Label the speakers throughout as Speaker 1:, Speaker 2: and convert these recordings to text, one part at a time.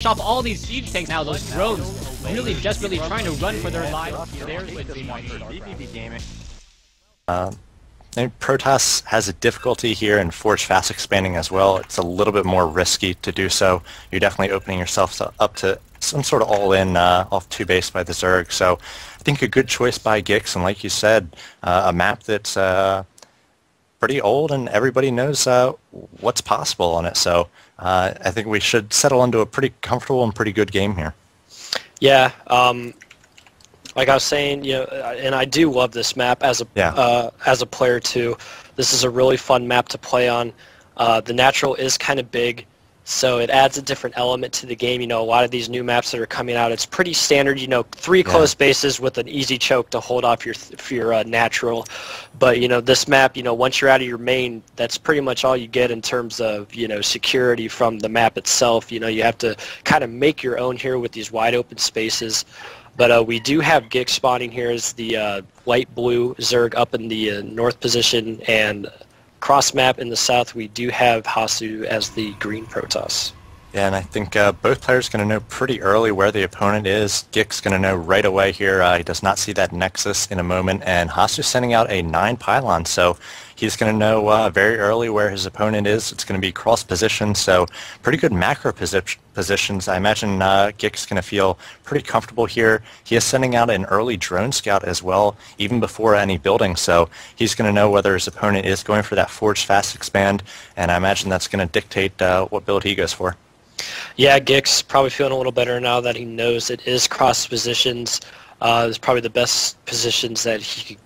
Speaker 1: off all these siege tanks now. Those drones really desperately trying to run for their lives. There's Wednesday Night vVv Gaming.
Speaker 2: Protoss has a difficulty here in Forge fast expanding as well. It's a little bit more risky to do so. You're definitely opening yourself up to some sort of all-in off 2 base by the Zerg. So I think a good choice by GiX, and like you said, a map that's pretty old and everybody knows what's possible on it. So I think we should settle into a pretty comfortable and pretty good game here.
Speaker 3: Yeah. Like I was saying, you know, and I do love this map as a player too. This is a really fun map to play on. The natural is kind of big, so it adds a different element to the game. You know, a lot of these new maps that are coming out, it's pretty standard. You know, 3 close bases with an easy choke to hold off your natural. But you know, this map, you know, once you're out of your main, that's pretty much all you get in terms of, you know, security from the map itself. You know, you have to kind of make your own here with these wide open spaces. But we do have GiX spawning here as the light blue Zerg up in the north position, and cross map in the south we do have Hasuu as the green Protoss.
Speaker 2: Yeah, and I think both players are going to know pretty early where the opponent is. GiX going to know right away here. He does not see that Nexus in a moment, and Hasu's sending out a 9 pylon, so he's going to know very early where his opponent is. It's going to be cross position, so pretty good macro positions. I imagine GiX is going to feel pretty comfortable here. He is sending out an early drone scout as well, even before any building, so he's going to know whether his opponent is going for that Forge fast expand, and I imagine that's going to dictate what build he goes for.
Speaker 3: Yeah, GiX probably feeling a little better now that he knows it is cross positions. It's probably the best positions that he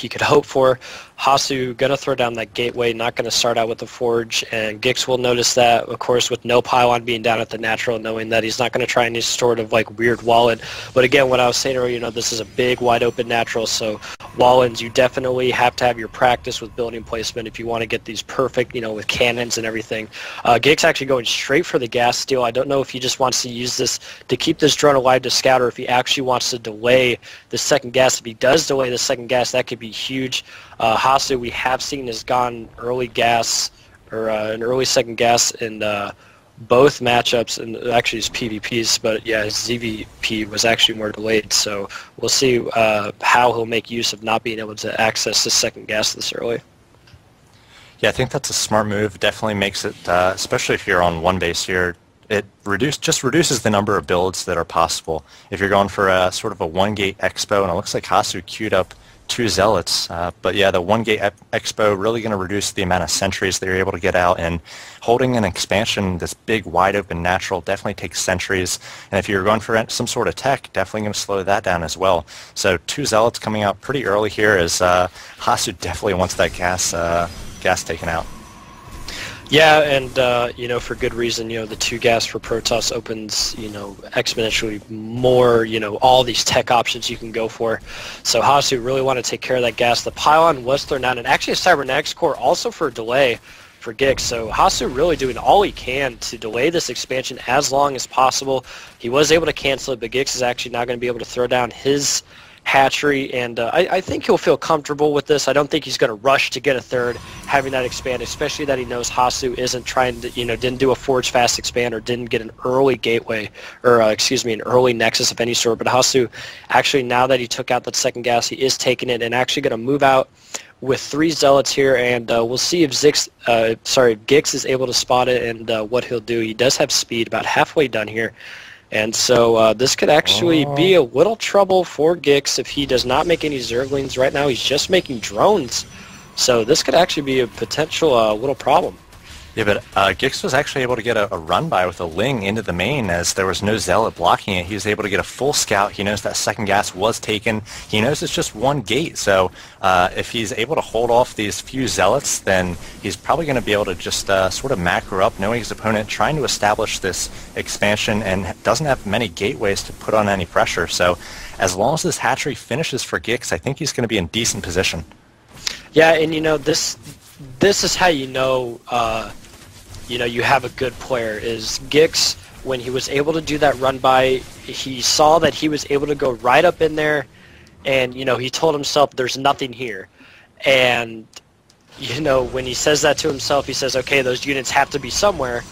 Speaker 3: could hope for. Hasuu gonna throw down that gateway, not gonna start out with the Forge, and GiX will notice that, of course, with no pylon being down at the natural, knowing that he's not gonna try any sort of like weird wallet. But again, what I was saying earlier, you know, this is a big, wide open natural, so wallins, you definitely have to have your practice with building placement if you want to get these perfect, you know, with cannons and everything. GiX actually going straight for the gas steal. I don't know if he just wants to use this to keep this drone alive to scout, or if he actually wants to delay the second gas. If he does delay the second gas, that could be huge. Hasuu, we have seen, has gone early gas, or an early second gas in both matchups, and actually his PvPs, but yeah, his ZVP was actually more delayed, so we'll see how he'll make use of not being able to access the second gas this early.
Speaker 2: Yeah, I think that's a smart move. Definitely makes it, especially if you're on 1 base here, it just reduces the number of builds that are possible. If you're going for a sort of a 1-gate expo, and it looks like Hasuu queued up 2 zealots, but yeah, the 1-gate expo really going to reduce the amount of sentries that you're able to get out, and holding an expansion, this big wide open natural, definitely takes sentries, and if you're going for some sort of tech, definitely going to slow that down as well. So 2 zealots coming out pretty early here, as Hasuu definitely wants that gas taken out.
Speaker 3: Yeah, and you know, for good reason. You know, the 2 gas for Protoss opens, you know, exponentially more, you know, all these tech options you can go for. So Hasuu really want to take care of that gas. The pylon was thrown out, and actually a cybernetics core also for a delay for GiX. So Hasuu really doing all he can to delay this expansion as long as possible. He was able to cancel it, but GiX is actually not going to be able to throw down his hatchery, and I think he'll feel comfortable with this. I don't think he's going to rush to get a third, having that expand, especially that he knows Hasuu isn't trying to, you know, didn't do a Forge fast expand, or didn't get an early gateway, or excuse me, an early Nexus of any sort. But Hasuu, actually, now that he took out that second gas, he is taking it, and actually going to move out with 3 zealots here, and we'll see if GiX is able to spot it, and what he'll do. He does have speed, about halfway done here. And so this could actually be a little trouble for GiX if he does not make any Zerglings. Right now he's just making drones. So this could actually be a potential little problem.
Speaker 2: Yeah, but GiX was actually able to get a run-by with a Ling into the main, as there was no zealot blocking it. He was able to get a full scout. He knows that second gas was taken. He knows it's just 1 gate, so if he's able to hold off these few zealots, then he's probably going to be able to just sort of macro up, knowing his opponent, trying to establish this expansion, and doesn't have many gateways to put on any pressure. So as long as this hatchery finishes for GiX, I think he's going to be in decent position.
Speaker 3: Yeah, and you know, this is how you know you have a good player. Is GiX, when he was able to do that run by, he saw that he was able to go right up in there, and you know, he told himself there's nothing here. And you know, when he says that to himself, he says, okay, those units have to be somewhere.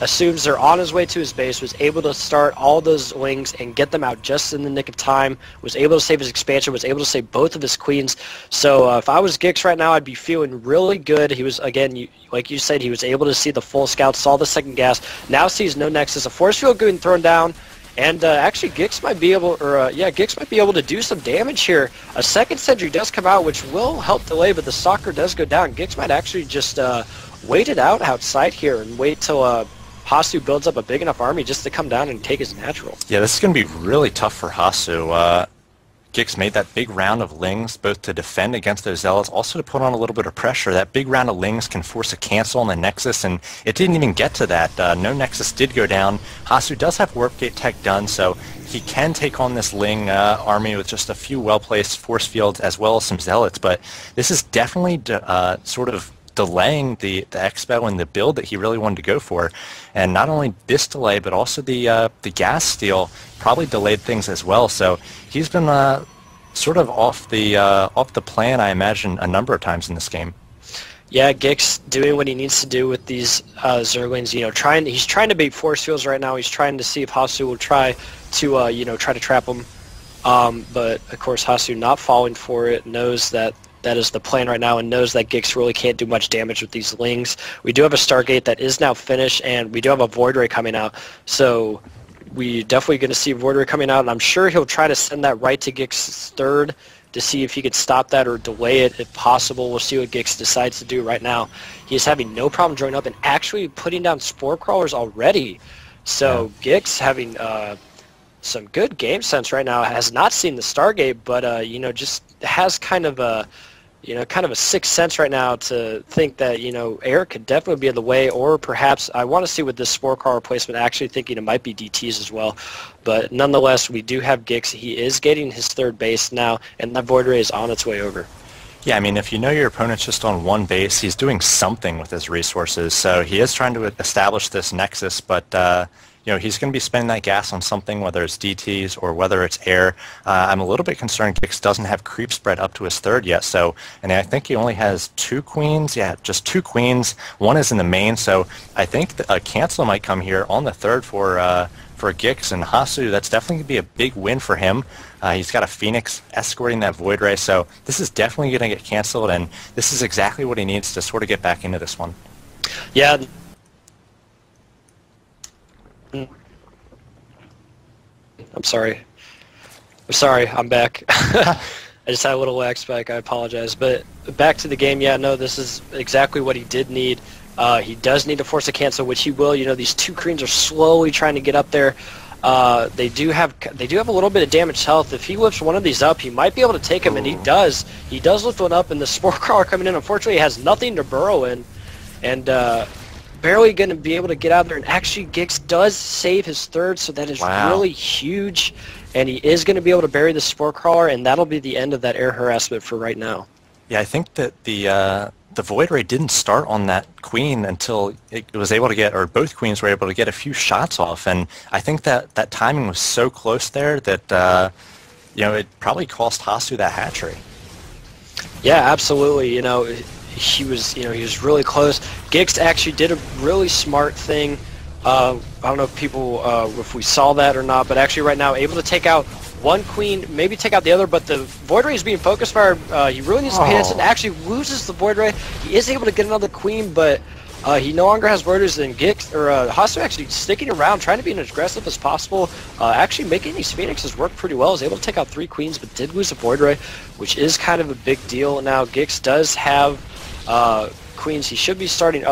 Speaker 3: assumes they're on his way to his base, was able to start all those wings and get them out just in the nick of time, was able to save his expansion, was able to save both of his queens. So if I was GNgiX right now, I'd be feeling really good. He was, again, like you said, he was able to see the full scout, saw the second gas, now sees no nexus, a force field getting thrown down, and actually GNgiX might be able, GNgiX might be able to do some damage here. A second sentry does come out, which will help delay, but the stalker does go down. GNgiX might actually just wait it out outside here and wait till Hasuu builds up a big enough army just to come down and take his natural.
Speaker 2: Yeah, this is going to be really tough for Hasuu. GNgiX made that big round of Lings both to defend against those Zealots, also to put on a little bit of pressure. That big round of Lings can force a cancel on the Nexus, and it didn't even get to that. No Nexus did go down. Hasuu does have Warp Gate tech done, so he can take on this Ling army with just a few well-placed force fields as well as some Zealots, but this is definitely sort of delaying the expo and the build that he really wanted to go for. And not only this delay, but also the gas steal probably delayed things as well. So he's been sort of off the plan, I imagine, a number of times in this game.
Speaker 3: Yeah, GNgiX doing what he needs to do with these Zerglings. You know, he's trying to bait force fields right now. He's trying to see if Hasuu will try to try to trap him. But of course, Hasuu not falling for it, knows that that is the plan right now, and knows that GNgiX really can't do much damage with these Lings. We do have a Stargate that is now finished, and we do have a Void Ray coming out. So we definitely going to see Void Ray coming out, and I'm sure he'll try to send that right to GNgiX's third to see if he could stop that or delay it if possible. We'll see what GNgiX decides to do right now. He is having no problem joining up and actually putting down Spore Crawlers already. So yeah. GNgiX having some good game sense right now, has not seen the Stargate, but just has kind of a sixth sense right now to think that air could definitely be in the way, or perhaps I want to see with this Spore Crawler replacement, actually thinking it might be DTs as well. But nonetheless, we do have GNgiX. He is getting his third base now, and that Void Ray is on its way over.
Speaker 2: Yeah, I mean, if you know your opponent's just on one base, he's doing something with his resources. So he is trying to establish this nexus, but he's going to be spending that gas on something, whether it's DTs or whether it's air. I'm a little bit concerned GNgiX doesn't have creep spread up to his third yet. So, and I think he only has 2 queens. Yeah, just 2 queens. One is in the main. So I think a cancel might come here on the third for GNgiX and Hasuu. That's definitely going to be a big win for him. He's got a Phoenix escorting that Void Ray. So this is definitely going to get canceled, and this is exactly what he needs to sort of get back into this one.
Speaker 3: Yeah. I'm sorry, I'm back. I just had a little lag spike, I apologize. But back to the game, yeah, no, this is exactly what he did need. He does need to force a cancel, which he will. These 2 Queens are slowly trying to get up there. They do have a little bit of damaged health. If he lifts one of these up, he might be able to take him, and he does. He does lift one up, and the Spore Crawler coming in, unfortunately, has nothing to burrow in. And barely going to be able to get out there, and actually GNgiX does save his third, so that is really huge, and he is going to be able to bury the Spore Crawler, and that'll be the end of that air harassment for right now. Yeah,
Speaker 2: I think that the Void Ray didn't start on that queen until it was able to get, or both queens were able to get a few shots off, and I think that timing was so close there that it probably cost Hasuu that hatchery.
Speaker 3: Yeah, absolutely. He was really close. GNgiX actually did a really smart thing. I don't know if we saw that or not, but actually right now able to take out one queen, maybe take out the other, but the Void Ray is being focus fired. He really needs to pay attention. Actually loses the Void Ray. He is able to get another queen, but he no longer has Void Rays, and GNgiX, or Hasuu actually sticking around, trying to be as aggressive as possible, actually making these Phoenixes work pretty well. He was able to take out 3 queens, but did lose a Void Ray, which is kind of a big deal. Now GNgiX does have queens. He should be starting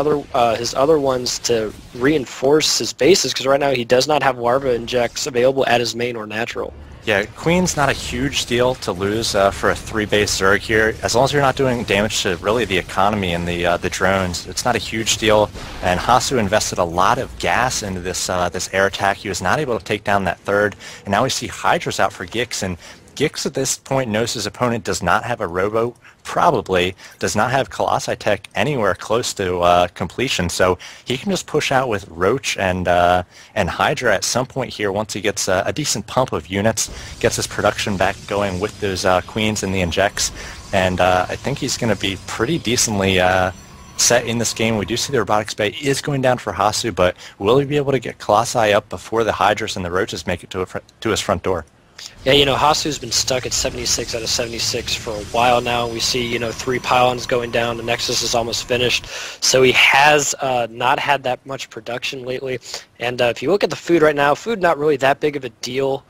Speaker 3: his other ones to reinforce his bases, because right now he does not have LgNgiX available at his main or natural.
Speaker 2: Yeah, queen's not a huge deal to lose for a 3-base Zerg here. As long as you're not doing damage to really the economy and the drones, it's not a huge deal. And Hasuu invested a lot of gas into this air attack. He was not able to take down that third, and now we see Hydras out for GNgiX, and GNgiX at this point knows his opponent does not have a Robo, probably does not have Colossi Tech anywhere close to completion, so he can just push out with Roach and Hydra at some point here once he gets a decent pump of units, gets his production back going with those Queens and the Injects, and I think he's going to be pretty decently set in this game. We do see the Robotics Bay is going down for Hasuu, but will he be able to get Colossi up before the Hydras and the Roaches make it to his front door?
Speaker 3: Yeah, Hasu's been stuck at 76 out of 76 for a while now. We see, 3 pylons going down. The Nexus is almost finished. So he has not had that much production lately. And if you look at the food right now, food not really that big of a deal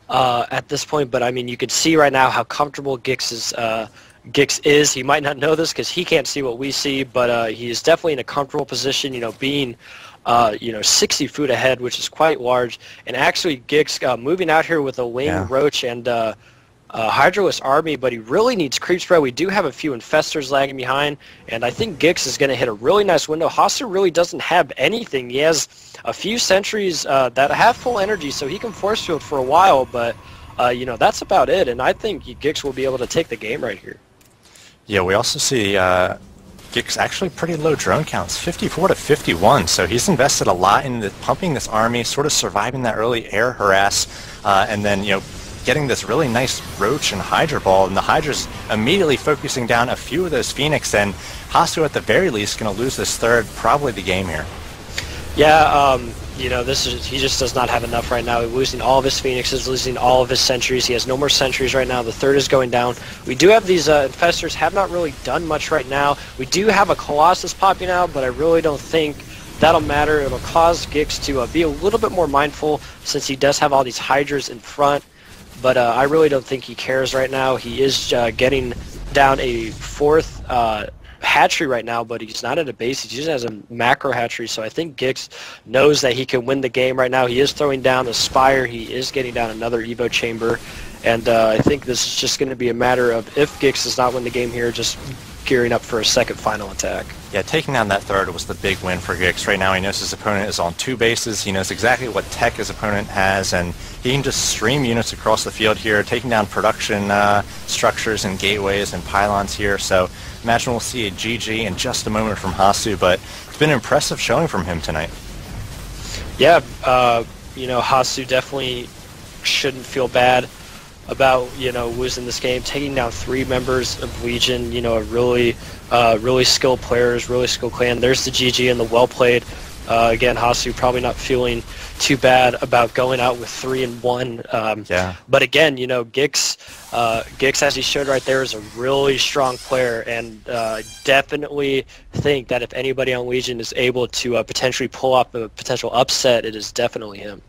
Speaker 3: at this point. But, I mean, you can see right now how comfortable GNgiX is. He might not know this because he can't see what we see, but he is definitely in a comfortable position, being 60 foot ahead, which is quite large. And actually, GNgiX moving out here with a Wing, Roach, and Hydraless army, but he really needs creep spread. We do have a few Infestors lagging behind, and I think GNgiX is going to hit a really nice window. Hasuu really doesn't have anything. He has a few sentries that have full energy, so he can force field for a while, but that's about it, and I think GNgiX will be able to take the game right here.
Speaker 2: Yeah, we also see GNgiX actually pretty low drone counts, 54 to 51, so he's invested a lot in pumping this army, sort of surviving that early air harass, and then, getting this really nice Roach and Hydra ball, and the Hydra's immediately focusing down a few of those Phoenix, and Hasuu at the very least going to lose this third, probably the game here.
Speaker 3: Yeah, he just does not have enough right now. He's losing all of his Phoenixes, losing all of his sentries. He has no more sentries right now. The third is going down. We do have these Infestors, have not really done much right now. We do have a Colossus popping out, but I really don't think that'll matter. It'll cause GNgiX to be a little bit more mindful since he does have all these Hydras in front. But I really don't think he cares right now. He is getting down a 4th hatchery right now, but he's not at a base. He just has a macro hatchery, so I think GNgiX knows that he can win the game right now. He is throwing down the Spire. He is getting down another Evo chamber, and I think this is just going to be a matter of, if GNgiX does not win the game here, just gearing up for a second final attack.
Speaker 2: Yeah, taking down that third was the big win for GNgiX. Right now he knows his opponent is on 2 bases. He knows exactly what tech his opponent has, and he can just stream units across the field here, taking down production structures and gateways and pylons here. So imagine we'll see a GG in just a moment from Hasuu, but it's been an impressive showing from him tonight.
Speaker 3: Yeah, Hasuu definitely shouldn't feel bad about losing this game, taking down 3 members of Legion, really skilled players, really skilled clan. There's the GG and the well played. Again, Hasuu probably not feeling too bad about going out with 3-1.
Speaker 2: Yeah.
Speaker 3: But again, GNgiX, as he showed right there, is a really strong player, and definitely think that if anybody on Legion is able to potentially pull off a potential upset, it is definitely him.